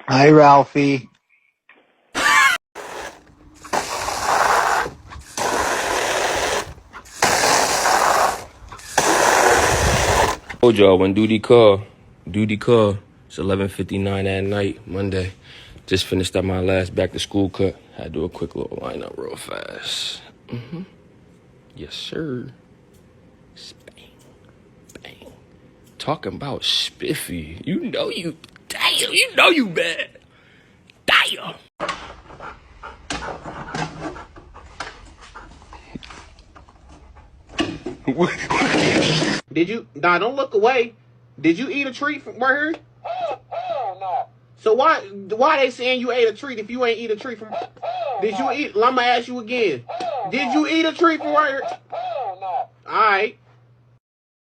Hi, Ralphie. Told y'all when duty call. It's 11:59 at night, Monday. Just finished up my last back to school cut. Had to do a quick little lineup real fast. Yes, sir. Bang, bang. Talking about spiffy. Damn, you know you bad. Damn. Did you? Nah, don't look away. Did you eat a treat from right here? Hell no. So why they saying you ate a treat if you ain't eat a treat from? Did you eat? I'ma ask you again. Did you eat a treat from right here? Hell no. All right.